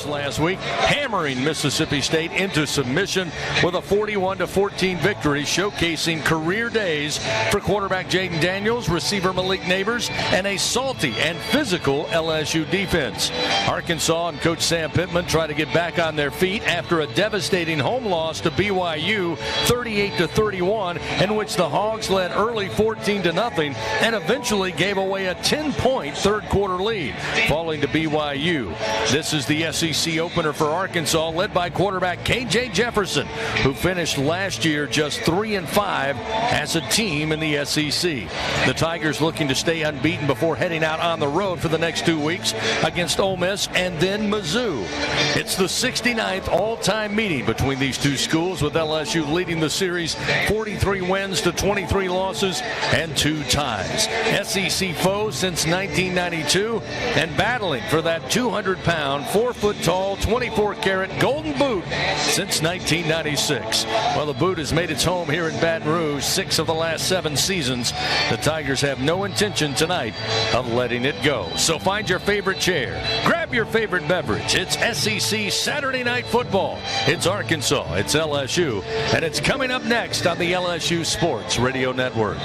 Tigers last week, hammering Mississippi State into submission with a 41-14 victory, showcasing career days for quarterback Jaden Daniels, receiver Malik Neighbors, and a salty and physical LSU defense. Arkansas and Coach Sam Pittman try to get back on their feet after a devastating home loss to BYU 38-31, in which the Hogs led early 14-0 and eventually gave away a 10-point third-quarter lead, falling to BYU. This is the SEC opener for Arkansas, led by quarterback K.J. Jefferson, who finished last year just 3-5 as a team in the SEC. The Tigers looking to stay unbeaten before heading out on the road for the next 2 weeks against Ole Miss and then Mizzou. It's the 69th all-time meeting between these two schools, with LSU leading the series 43 wins to 23 losses and 2 ties. SEC foes since 1992 and battling for that 200-pound, 4-foot-tall, 24-karat golden boot since 1996. Well, the boot has made its home here in Baton Rouge 6 of the last 7 seasons. The Tigers have no intention tonight of letting it go. So find your favorite chair, grab your favorite beverage. It's SEC Saturday Night Football. It's Arkansas, it's LSU, and it's coming up next on the LSU Sports Radio Network.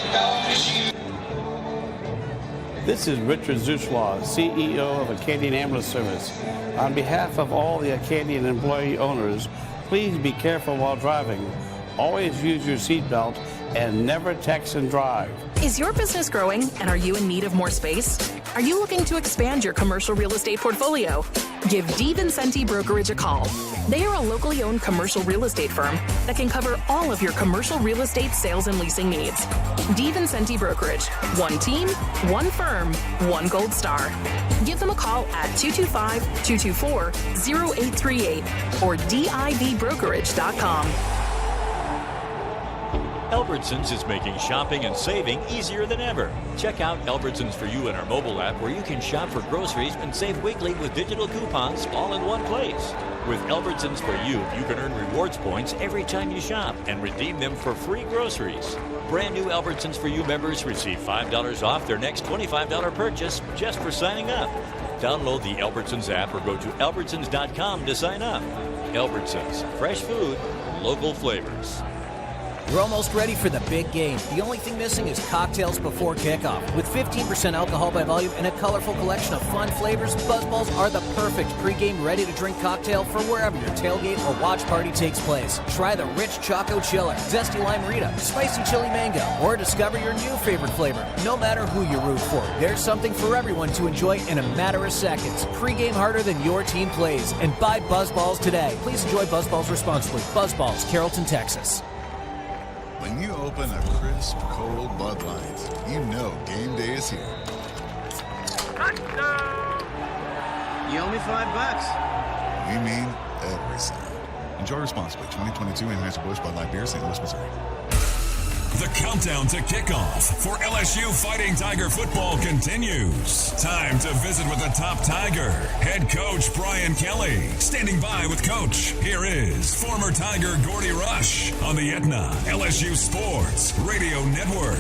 This is Richard Zuslaw, CEO of Acadian Ambulance Service. On behalf of all the Acadian employee owners, please be careful while driving. Always use your seatbelt and never text and drive. Is your business growing and are you in need of more space? Are you looking to expand your commercial real estate portfolio? Give D. Vincenti Brokerage a call. They are a locally owned commercial real estate firm that can cover all of your commercial real estate sales and leasing needs. D. Vincenti Brokerage. One team, one firm, one gold star. Give them a call at 225-224-0838 or divbrokerage.com. Albertsons is making shopping and saving easier than ever. Check out Albertsons For You in our mobile app, where you can shop for groceries and save weekly with digital coupons all in one place. With Albertsons For You, you can earn rewards points every time you shop and redeem them for free groceries. Brand new Albertsons For You members receive $5 off their next $25 purchase just for signing up. Download the Albertsons app or go to albertsons.com to sign up. Albertsons, fresh food, local flavors. We're almost ready for the big game. The only thing missing is cocktails before kickoff. With 15% alcohol by volume and a colorful collection of fun flavors, Buzzballs are the perfect pregame ready-to-drink cocktail for wherever your tailgate or watch party takes place. Try the rich Choco Chiller, Zesty Lime Rita, Spicy Chili Mango, or discover your new favorite flavor. No matter who you root for, there's something for everyone to enjoy in a matter of seconds. Pregame harder than your team plays, and buy Buzzballs today. Please enjoy Buzzballs responsibly. Buzzballs, Carrollton, Texas. When you open a crisp, cold Bud Light, you know game day is here. Touchdown! You owe me $5. We mean every cent. Enjoy responsibly. 2022 Anheuser-Busch Bud Light Beer, St. Louis, Missouri. The countdown to kickoff for LSU Fighting Tiger football continues. Time to visit with the top Tiger, head coach Brian Kelly. Standing by with Coach, here is former Tiger Gordy Rush on the Aetna LSU Sports Radio Network.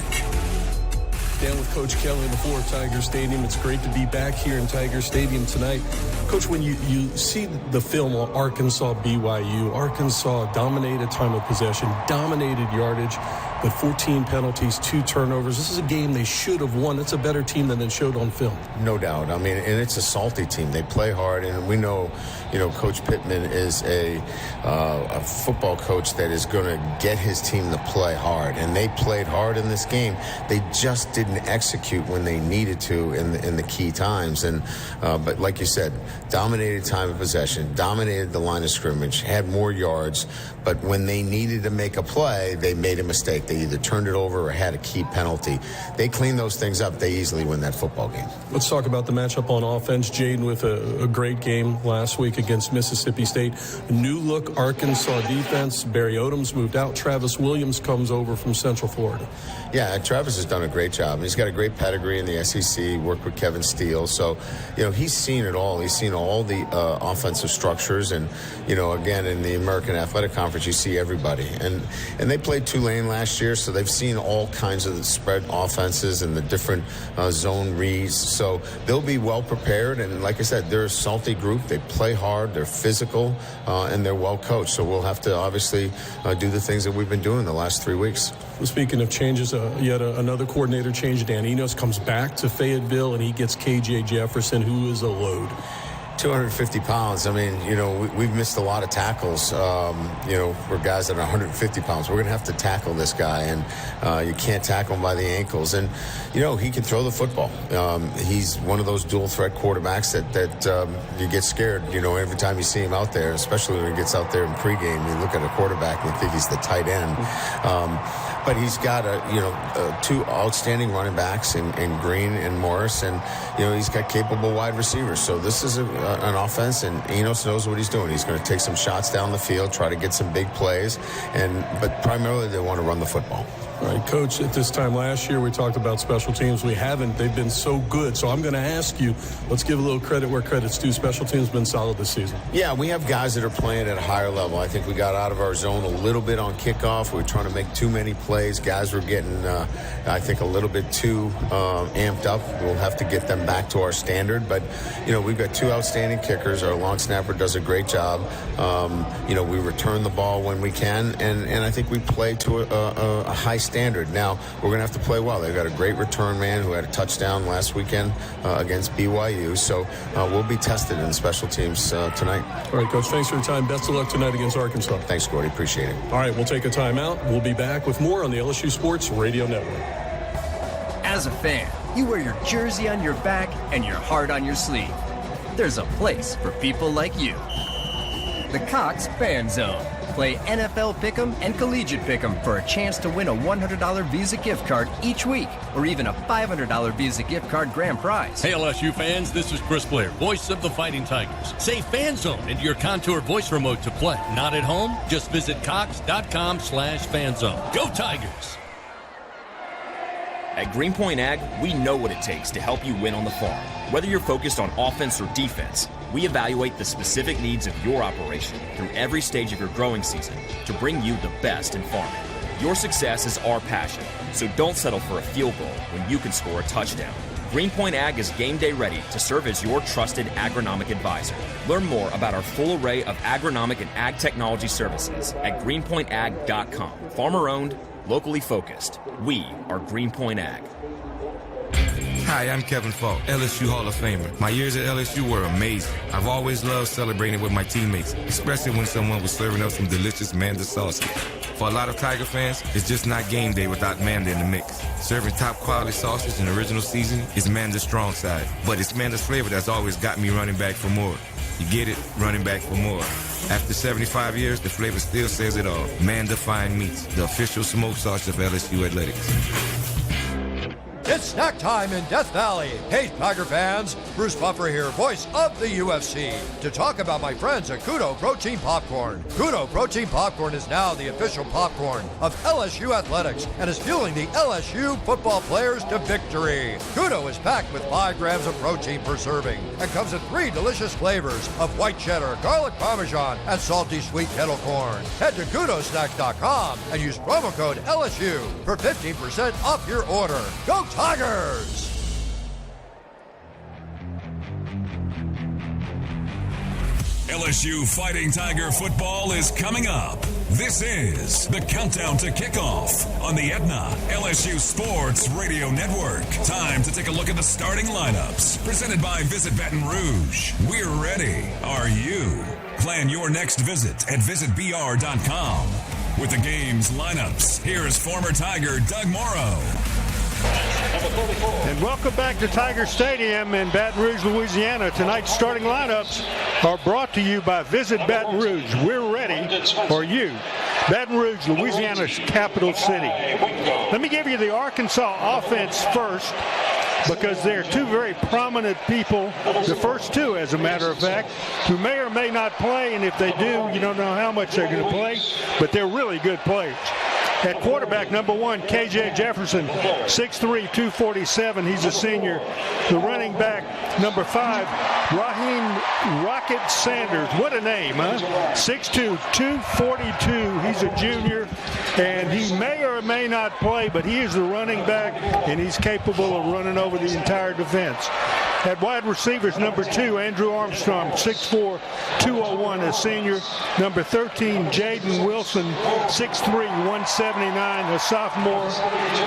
Down with Coach Kelly in the Ford Tiger Stadium. It's great to be back here in Tiger Stadium tonight. Coach, when you see the film on Arkansas BYU, Arkansas dominated time of possession, dominated yardage, but 14 penalties, 2 turnovers. This is a game they should have won. It's a better team than they showed on film. No doubt. I mean, and it's a salty team. They play hard, and we know, Coach Pittman is a football coach that is going to get his team to play hard, and they played hard in this game. They just didn't execute when they needed to in the key times. And but like you said, dominated time of possession, dominated the line of scrimmage, had more yards, but when they needed to make a play, they made a mistake. They either turned it over or had a key penalty. They clean those things up, they easily win that football game. Let's talk about the matchup on offense. Jaden with a great game last week against Mississippi State. New look Arkansas defense. Barry Odom's moved out. Travis Williams comes over from Central Florida. Yeah, Travis has done a great job. He's got a great pedigree in the SEC, worked with Kevin Steele. So, he's seen it all. He's seen all the offensive structures. And, again, in the American Athletic Conference, you see everybody. And they played Tulane last year, so they've seen all kinds of the spread offenses and the different zone reads. So they'll be well prepared. And like I said, they're a salty group. They play hard. They're physical, and they're well coached. So we'll have to obviously do the things that we've been doing the last 3 weeks. Well, speaking of changes, yet another coordinator change. Dan Enos comes back to Fayetteville, and he gets KJ Jefferson, who is a load. 250 pounds. I mean, we've missed a lot of tackles, for guys that are 150 pounds. We're going to have to tackle this guy, and you can't tackle him by the ankles. And, he can throw the football. He's one of those dual-threat quarterbacks that you get scared, every time you see him out there, especially when he gets out there in pregame. You look at a quarterback and you think he's the tight end. But he's got, two outstanding running backs in Green and Morris, and, he's got capable wide receivers. So this is an offense, and Enos knows what he's doing. He's going to take some shots down the field, try to get some big plays, but primarily they want to run the football. All right, Coach, at this time last year we talked about special teams. We haven't. They've been so good. So I'm going to ask you, let's give a little credit where credit's due. Special teams have been solid this season. Yeah, we have guys that are playing at a higher level. I think we got out of our zone a little bit on kickoff. We were trying to make too many plays. Guys were getting, I think, a little bit too amped up. We'll have to get them back to our standard. But, we've got two outstanding kickers. Our long snapper does a great job. We return the ball when we can. And I think we play to a high standard. Now, we're going to have to play well. They've got a great return man who had a touchdown last weekend against BYU. So we'll be tested in special teams tonight. All right, Coach, thanks for your time. Best of luck tonight against Arkansas. Thanks, Gordy. Appreciate it. All right, we'll take a timeout. We'll be back with more on the LSU Sports Radio Network. As a fan, you wear your jersey on your back and your heart on your sleeve. There's a place for people like you. The Cox Fan Zone. Play NFL Pick'em and Collegiate Pick'em for a chance to win a $100 Visa gift card each week, or even a $500 Visa gift card grand prize. Hey, LSU fans, this is Chris Blair, voice of the Fighting Tigers. Say Fan Zone into your Contour voice remote to play. Not at home? Just visit cox.com/fanzone. Go Tigers! At Greenpoint Ag, we know what it takes to help you win on the farm. Whether you're focused on offense or defense, we evaluate the specific needs of your operation through every stage of your growing season to bring you the best in farming. Your success is our passion, so don't settle for a field goal when you can score a touchdown. Greenpoint Ag is game day ready to serve as your trusted agronomic advisor. Learn more about our full array of agronomic and ag technology services at greenpointag.com. Farmer owned, locally focused. We are Greenpoint Ag. Hi, I'm Kevin Falk, LSU Hall of Famer. My years at LSU were amazing. I've always loved celebrating with my teammates, especially when someone was serving up some delicious Manda sauce. For a lot of Tiger fans, it's just not game day without Manda in the mix. Serving top quality sausage and original seasoning is Manda's strong side, but it's Manda's flavor that's always got me running back for more. You get it, running back for more. After 75 years, the flavor still says it all. Manda Fine Meats, the official smoke sauce of LSU Athletics. It's snack time in Death Valley. Hey, Tiger fans, Bruce Buffer here, voice of the UFC, to talk about my friends at Kudo Protein Popcorn. Kudo Protein Popcorn is now the official popcorn of LSU Athletics and is fueling the LSU football players to victory. Kudo is packed with 5 grams of protein per serving and comes in 3 delicious flavors of white cheddar, garlic parmesan, and salty sweet kettle corn. Head to kudosnacks.com and use promo code LSU for 15% off your order. Go Tigers! LSU Fighting Tiger football is coming up. This is the Countdown to Kickoff on the Aetna LSU Sports Radio Network. Time to take a look at the starting lineups. Presented by Visit Baton Rouge. We're ready. Are you? Plan your next visit at visitbr.com. With the game's lineups, here's former Tiger Doug Morrow. And welcome back to Tiger Stadium in Baton Rouge, Louisiana. Tonight's starting lineups are brought to you by Visit Baton Rouge. We're ready for you. Baton Rouge, Louisiana's capital city. Let me give you the Arkansas offense first, because they're 2 very prominent people, the first 2, as a matter of fact, who may or may not play, and if they do, you don't know how much they're going to play, but they're really good players. At quarterback, number 1, KJ Jefferson, 6'3", 247. He's a senior. The running back, number 5, Raheem Rocket Sanders. What a name, huh? 6'2", 242. He's a junior, and he may or may not play, but he is the running back, and he's capable of running over the entire defense. At wide receivers, number 2, Andrew Armstrong, 6'4", 201, a senior. Number 13, Jaden Wilson, 6'3", 179, a sophomore.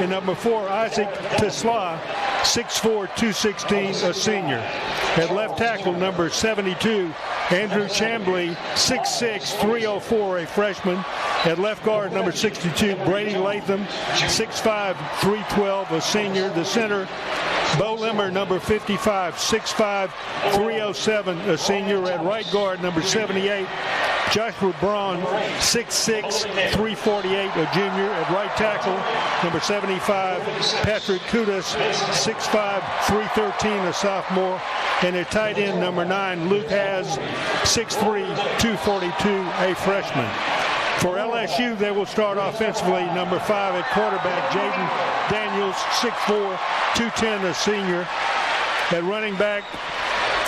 And number 4, Isaac Tesla, 6'4", 216, a senior. At left tackle, number 72, Andrew Chambly, 6'6", 304, a freshman. At left guard, number 62, Brady Latham, 6'5", 312, a senior. The center, Bo Limmer, number 55, 6'5", 307, a senior. At right guard, number 78, Joshua Braun, 6'6", 348, a junior. At right tackle, number 75, Patrick Kudas, 6'5", 313, a sophomore. And at tight end, number 9, Luke Haas, 6'3", 242, a freshman. For LSU, they will start offensively. Number 5 at quarterback, Jaden Daniels, 6'4", 210, a senior. At running back,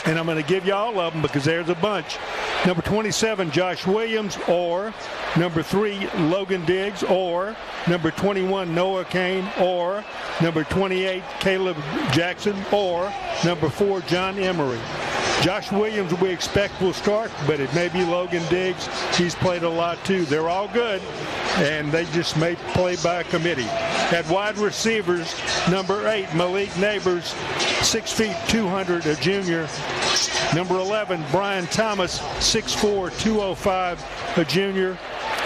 and I'm going to give you all of them because there's a bunch. Number 27, Josh Williams, or number 3, Logan Diggs, or number 21, Noah Kane, or number 28, Caleb Jackson, or number 4, John Emery. Josh Williams, we expect, will start, but it may be Logan Diggs. He's played a lot, too. They're all good, and they just may play by committee. At wide receivers, number 8, Malik Neighbors, 6 feet, 200, a junior. Number 11, Brian Thomas, 6'4", 205, a junior.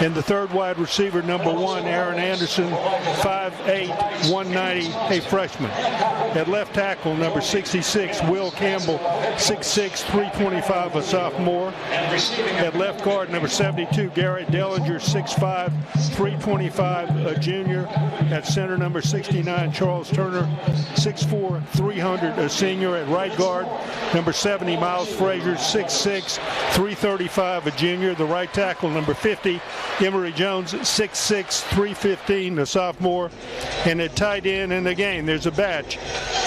And the third wide receiver, number 1, Aaron Anderson, 5'8", 190, a freshman. At left tackle, number 66, Will Campbell, 6'6", 325, a sophomore. At left guard, number 72, Garrett Dellinger, 6'5", 325, a junior. At center, number 69, Charles Turner, 6'4", 300, a senior. At right guard, number 70, Miles Frazier, 6'6", 335, a junior. The right tackle, number 50, Emory Jones, 6'6", 315, a sophomore. And at tight end, and again, there's a batch.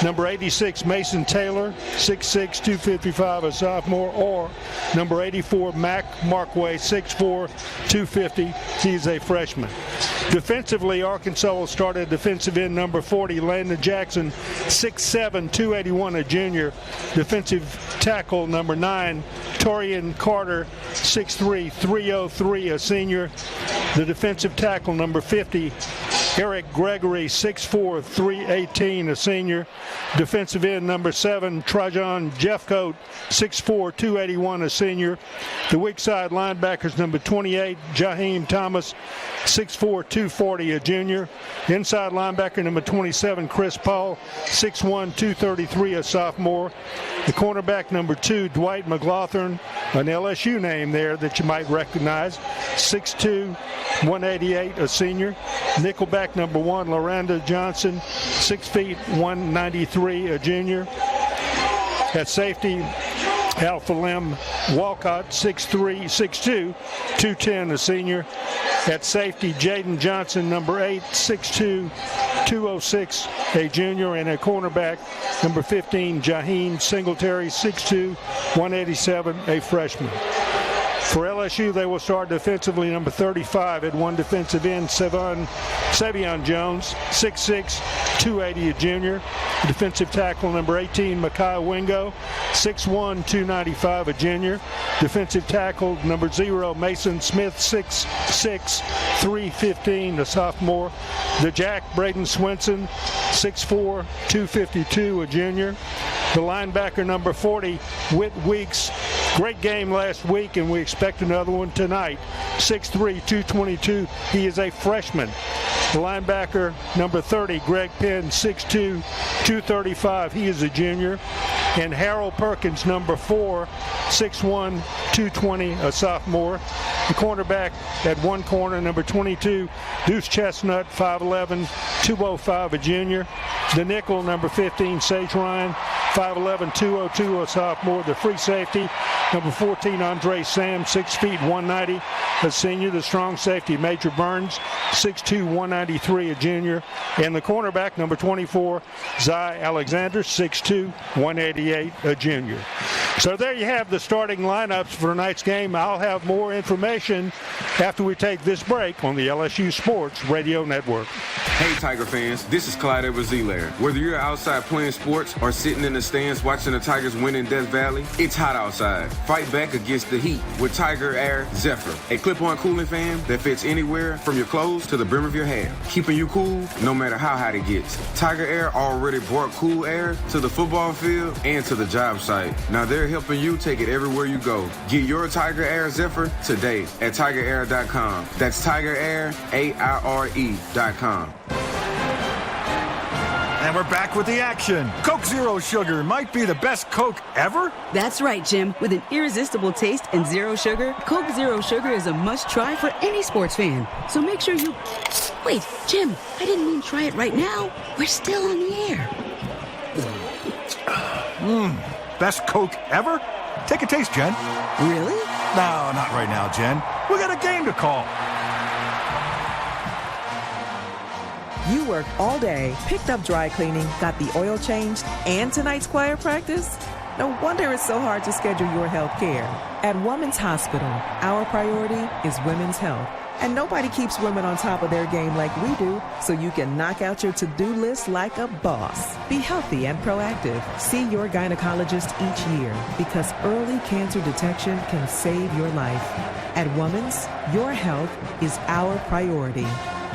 Number 86, Mason Taylor, 6'6", 255, a sophomore. Or number 84, Mac Markway, 6'4", 250. He's a freshman. Defensively, Arkansas will start at defensive end, number 40, Landon Jackson, 6'7", 281, a junior. Defensive tackle, number 9, Torian Carter, 6'3", 303, a senior. The defensive tackle, number 50, Eric Gregory, 6'4", 318, a senior. Defensive end, number 7, Trajan Jeffcoat, 6'4", 281, a senior. The weak side linebackers, number 28, Jaheim Thomas, 6'4", 240, a junior. Inside linebacker, number 27, Chris Paul, 6'1", 233, a sophomore. The cornerback, number 2, Dwight McLaughlin, an LSU name there that you might recognize, 6'2", 188, a senior. Nickelback, number 1, Loranda Johnson, 6 feet, 193, a junior. At safety, Alpha Lim Walcott, 6'3", 6'2", 210, a senior. At safety, Jaden Johnson, number 8, 6'2", 206, a junior. And at cornerback, number 15, Jaheim Singletary, 6'2", 187, a freshman. For LSU, they will start defensively, number 35 at one defensive end, Savion Jones, 6'6", 280, a junior. Defensive tackle, number 18, Mekhi Wingo, 6'1", 295, a junior. Defensive tackle, number 0, Mason Smith, 6'6", 315, a sophomore. The Jack, Braden Swenson, 6'4", 252, a junior. The linebacker, number 40, Whit Weeks. Great game last week, and we expect another one tonight. 6'3", 222. He is a freshman. The linebacker, number 30, Greg Penn, 6'2", 235. He is a junior. And Harold Perkins, number 4, 6'1", 220, a sophomore. The cornerback at one corner, number 22, Deuce Chestnut, 5'11", 205, a junior. The nickel, number 15, Sage Ryan, 5'11", 202, a sophomore. The free safety, number 14, Andre Sam, 6 feet, 190, a senior. The strong safety, Major Burns, 6'2", 193, a junior. And the cornerback, number 24, Zai Alexander, 6'2", 188, a junior. So there you have the starting lineups for tonight's game. I'll have more information after we take this break on the LSU Sports Radio Network. Hey Tiger fans, this is Clyde Edwards-Helaire. Whether you're outside playing sports or sitting in the stands watching the Tigers win in Death Valley, it's hot outside. Fight back against the heat with Tiger Air Zephyr, a clip-on cooling fan that fits anywhere from your clothes to the brim of your hair, keeping you cool no matter how hot it gets. Tiger Air already brought cool air to the football field and to the job site. Now they're helping you take it everywhere you go. Get your Tiger Air Zephyr today at TigerAir.com. That's Tiger Air, AIRE.com. And we're back with the action. Coke Zero Sugar might be the best Coke ever. That's right, Jim. With an irresistible taste and zero sugar, Coke Zero Sugar is a must-try for any sports fan. So make sure you... Wait, Jim, I didn't mean try it right now. We're still on the air. Best Coke ever? Take a taste, Jen. Really? No, not right now, Jen. We got a game to call. You worked all day, picked up dry cleaning, got the oil changed, and tonight's choir practice? No wonder it's so hard to schedule your health care. At Women's Hospital, our priority is women's health. And nobody keeps women on top of their game like we do, so you can knock out your to-do list like a boss. Be healthy and proactive. See your gynecologist each year, because early cancer detection can save your life. At Women's, your health is our priority.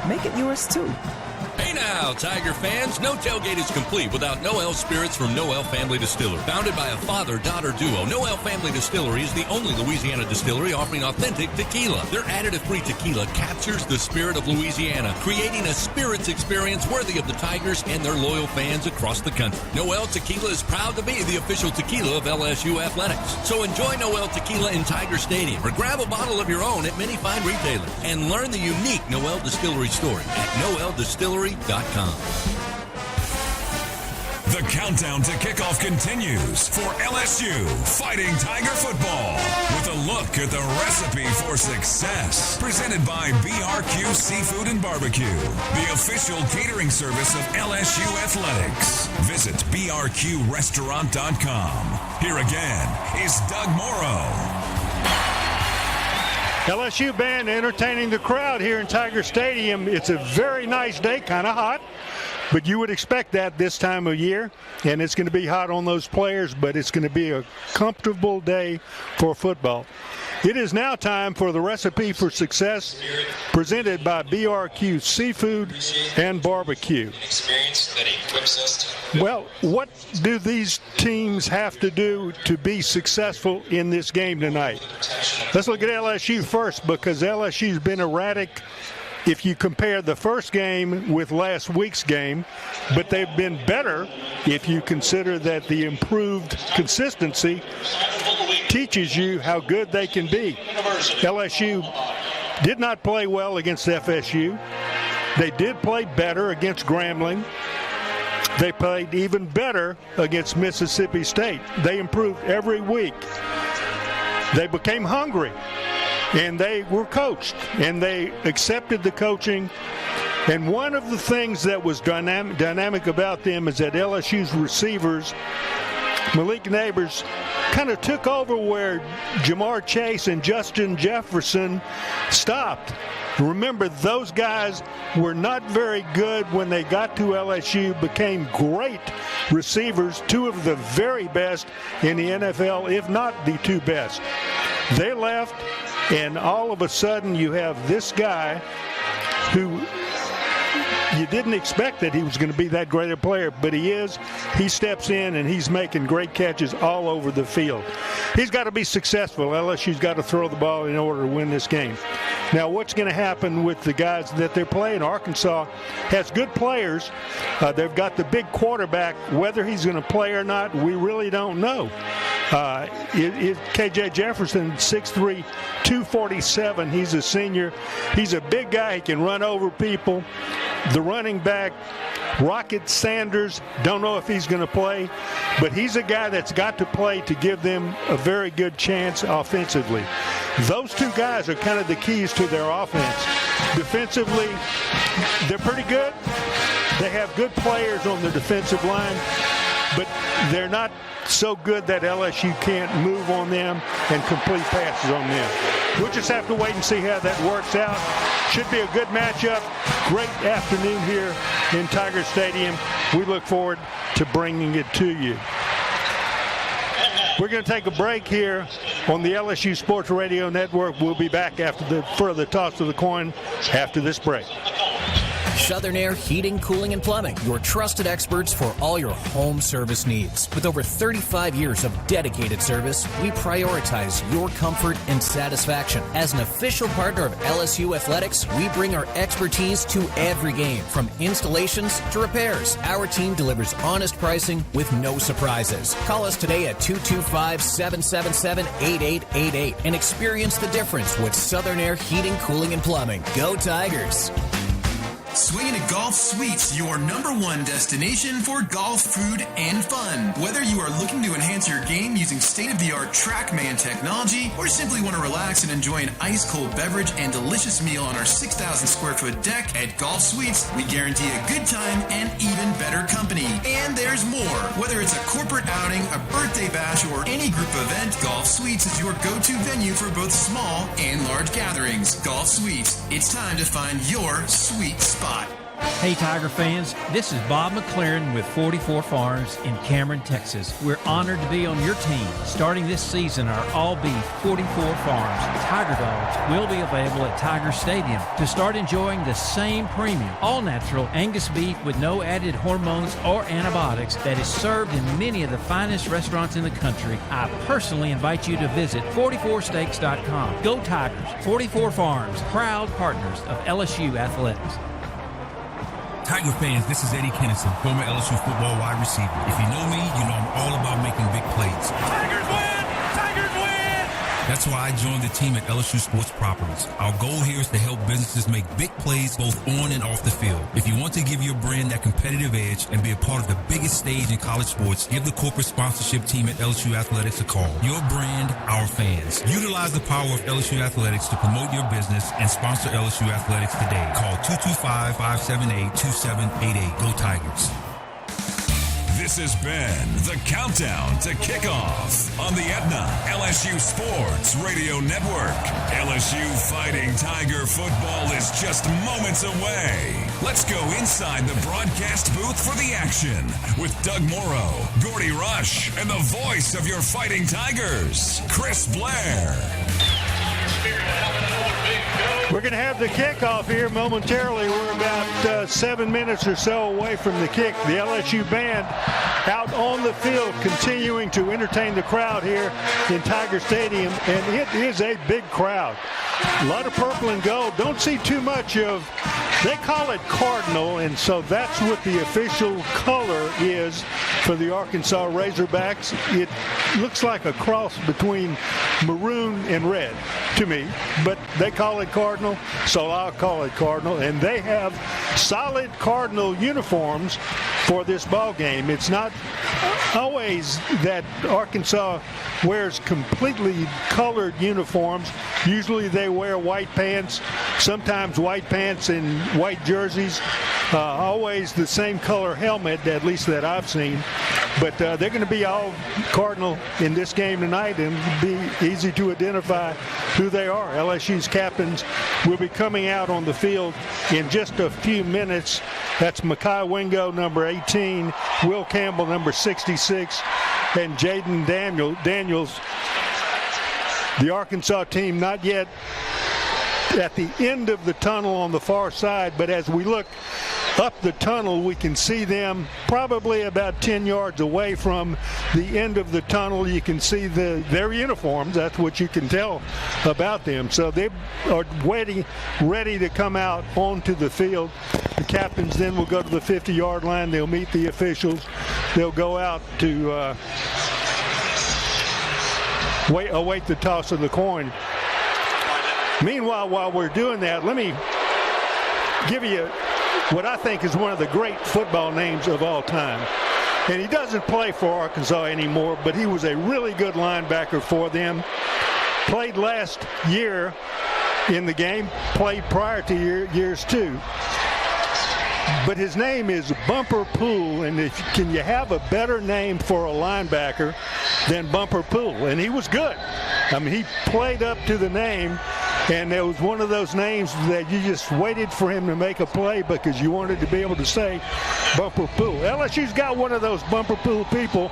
Make it yours too. Hey now, Tiger fans, no tailgate is complete without Noel Spirits from Noel Family Distillery. Founded by a father-daughter duo, Noel Family Distillery is the only Louisiana distillery offering authentic tequila. Their additive-free tequila captures the spirit of Louisiana, creating a spirits experience worthy of the Tigers and their loyal fans across the country. Noel Tequila is proud to be the official tequila of LSU Athletics. So enjoy Noel Tequila in Tiger Stadium or grab a bottle of your own at many fine retailers and learn the unique Noel Distillery story at noeldistillery.com. The countdown to kickoff continues for LSU Fighting Tiger Football with a look at the recipe for success. Presented by BRQ Seafood and Barbecue, the official catering service of LSU Athletics. Visit brqrestaurant.com. Here again is Doug Morrow. LSU band entertaining the crowd here in Tiger Stadium. It's a very nice day, kind of hot, but you would expect that this time of year, and it's going to be hot on those players, but it's going to be a comfortable day for football. It is now time for the recipe for success, presented by BRQ Seafood and Barbecue. Well, what do these teams have to do to be successful in this game tonight? Let's look at LSU first, because LSU's been erratic if you compare the first game with last week's game, but they've been better if you consider that the improved consistency teaches you how good they can be. LSU did not play well against FSU. They did play better against Grambling. They played even better against Mississippi State. They improved every week. They became hungry, and they were coached, and they accepted the coaching. And one of the things that was dynamic about them is that LSU's receivers, Malik Neighbors, kind of took over where Jamar Chase and Justin Jefferson stopped. Remember, those guys were not very good when they got to LSU, became great receivers, two of the very best in the NFL, if not the two best. They left, and all of a sudden you have this guy who you didn't expect that he was going to be that great a player, but he is. He steps in, and he's making great catches all over the field. He's got to be successful. LSU's got to throw the ball in order to win this game. Now, what's going to happen with the guys that they're playing? Arkansas has good players. They've got the big quarterback. Whether he's going to play or not, we really don't know. KJ Jefferson, 6'3", 247. He's a senior. He's a big guy. He can run over people. The running back, Rocket Sanders, don't know if he's going to play, but he's a guy that's got to play to give them a very good chance offensively. Those two guys are kind of the keys to their offense. Defensively, they're pretty good. They have good players on the defensive line, but they're not so good that LSU can't move on them and complete passes on them. We'll just have to wait and see how that works out. Should be a good matchup. Great afternoon here in Tiger Stadium. We look forward to bringing it to you. We're going to take a break here on the LSU Sports Radio Network. We'll be back after the further toss of the coin after this break. Southern Air Heating, Cooling, and Plumbing, your trusted experts for all your home service needs. With over 35 years of dedicated service, we prioritize your comfort and satisfaction. As an official partner of LSU Athletics, we bring our expertise to every game, from installations to repairs. Our team delivers honest pricing with no surprises. Call us today at 225-777-8888 and experience the difference with Southern Air Heating, Cooling, and Plumbing. Go Tigers! Swinging to Golf Suites, your #1 destination for golf, food, and fun. Whether you are looking to enhance your game using state-of-the-art TrackMan technology or simply want to relax and enjoy an ice-cold beverage and delicious meal on our 6,000 square foot deck at Golf Suites, we guarantee a good time and even better company. And there's more. Whether it's a corporate outing, a birthday bash, or any group event, Golf Suites is your go-to venue for both small and large gatherings. Golf Suites. It's time to find your sweet spot. Hey Tiger fans, this is Bob McLaren with 44 Farms in Cameron, Texas. We're honored to be on your team. Starting this season, our all-beef 44 Farms Tiger Dogs will be available at Tiger Stadium to start enjoying the same premium, all-natural Angus beef with no added hormones or antibiotics that is served in many of the finest restaurants in the country. I personally invite you to visit 44steaks.com. Go Tigers! 44 Farms, proud partners of LSU Athletics. Tiger fans, this is Eddie Kennison, former LSU football wide receiver. If you know me, you know I'm all about making big plays. Tigers win! Tigers win! That's why I joined the team at LSU Sports Properties. Our goal here is to help businesses make big plays both on and off the field. If you want to give your brand that competitive edge and be a part of the biggest stage in college sports, give the corporate sponsorship team at LSU Athletics a call. Your brand, our fans. Utilize the power of LSU Athletics to promote your business and sponsor LSU Athletics today. Call 225-578-2788. Go Tigers. This has been the Countdown to Kickoff on the Aetna LSU Sports Radio Network. LSU Fighting Tiger football is just moments away. Let's go inside the broadcast booth for the action with Doug Morrow, Gordy Rush, and the voice of your Fighting Tigers, Chris Blair. We're going to have the kickoff here momentarily. We're about 7 minutes or so away from the kick. The LSU band out on the field continuing to entertain the crowd here in Tiger Stadium, and it is a big crowd. A lot of purple and gold. Don't see too much of, they call it cardinal, and so that's what the official color is for the Arkansas Razorbacks. It looks like a cross between maroon and red to me, but they call it cardinal, so I'll call it cardinal. And they have solid cardinal uniforms for this ball game. It's not always that Arkansas wears completely colored uniforms. Usually they wear white pants, sometimes white pants and white jerseys, always the same color helmet, at least that I've seen. But they're going to be all cardinal in this game tonight, and it'll be easy to identify who they are. LSU's captains will be coming out on the field in just a few minutes. That's Mekhi Wingo, number 18, Will Campbell, number 66, and Jaden Daniels. The Arkansas team not yet at the end of the tunnel on the far side, but as we look up the tunnel, we can see them probably about 10 yards away from the end of the tunnel. You can see their uniforms. That's what you can tell about them. So they are waiting, ready to come out onto the field. The captains then will go to the 50-yard line. They'll meet the officials. They'll go out to await the toss of the coin. Meanwhile, while we're doing that, let me give you what I think is one of the great football names of all time. And he doesn't play for Arkansas anymore, but he was a really good linebacker for them. Played last year in the game, played prior to years too. But his name is Bumper Pool, and can you have a better name for a linebacker than Bumper Pool? And he was good. I mean, he played up to the name, and it was one of those names that you just waited for him to make a play because you wanted to be able to say Bumper Pool. LSU's got one of those Bumper Pool people.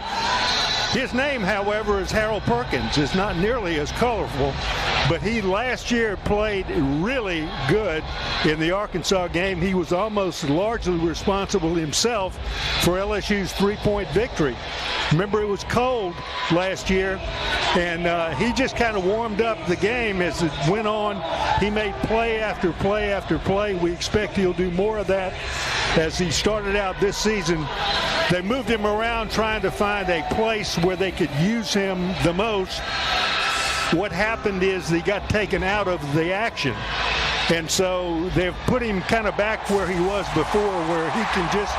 His name, however, is Harold Perkins. It's not nearly as colorful, but he last year played really good in the Arkansas game. He was almost largely responsible himself for LSU's 3-point victory. Remember, it was cold last year, and he just kind of warmed up the game as it went on. He made play after play after play. We expect he'll do more of that as he started out this season. They moved him around trying to find a place where they could use him the most. What happened is he got taken out of the action. And so they've put him kind of back where he was before, where he can just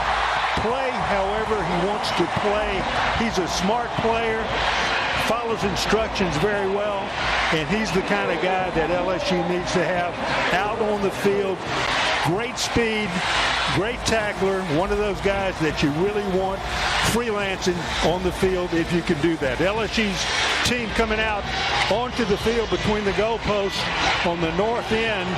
play however he wants to play. He's a smart player, follows instructions very well, and he's the kind of guy that LSU needs to have out on the field. Great speed, great tackler, one of those guys that you really want freelancing on the field if you can do that. LSU's team coming out onto the field between the goalposts on the north end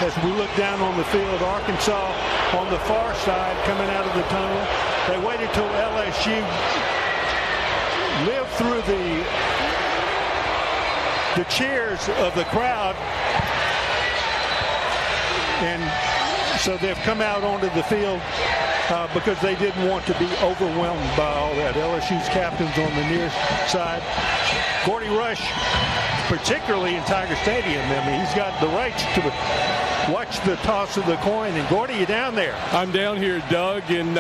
as we look down on the field. Arkansas on the far side coming out of the tunnel. They waited till LSU lived through the cheers of the crowd, and so they've come out onto the field because they didn't want to be overwhelmed by all that. LSU's captains on the near side. Gordy Rush, particularly in Tiger Stadium, I mean, he's got the rights to watch the toss of the coin. And Gordy, you down there? I'm down here, Doug, and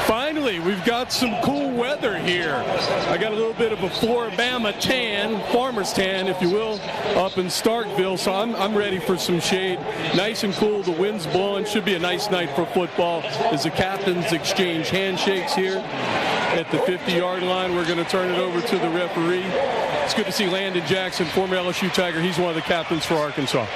finally we've got some cool weather here. I got a little bit of a Floribama tan, farmer's tan, if you will, up in Starkville, so I'm ready for some shade. Nice and cool, the wind's blowing. Should be a nice night for football as the captains exchange handshakes here at the 50-yard line. We're going to turn it over to the referee. It's good to see Landon Jackson, former LSU Tiger. He's one of the captains for Arkansas.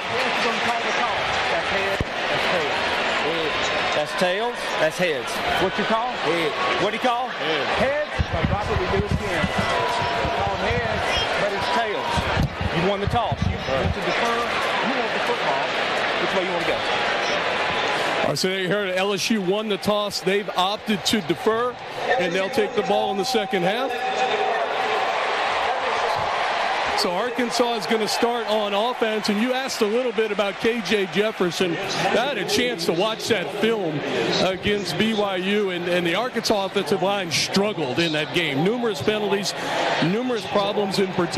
That's tails. That's heads. What you call? Head. What do you call? Heads. That's what we do again. We call them heads, but it's tails. You won the toss. You want to defer. You want the football. Which way you want to go? All right, so you heard LSU won the toss. They've opted to defer, and they'll take the ball in the second half. So Arkansas is going to start on offense, and you asked a little bit about K.J. Jefferson. I had a chance to watch that film against BYU, and the Arkansas offensive line struggled in that game. Numerous penalties, numerous problems in particular.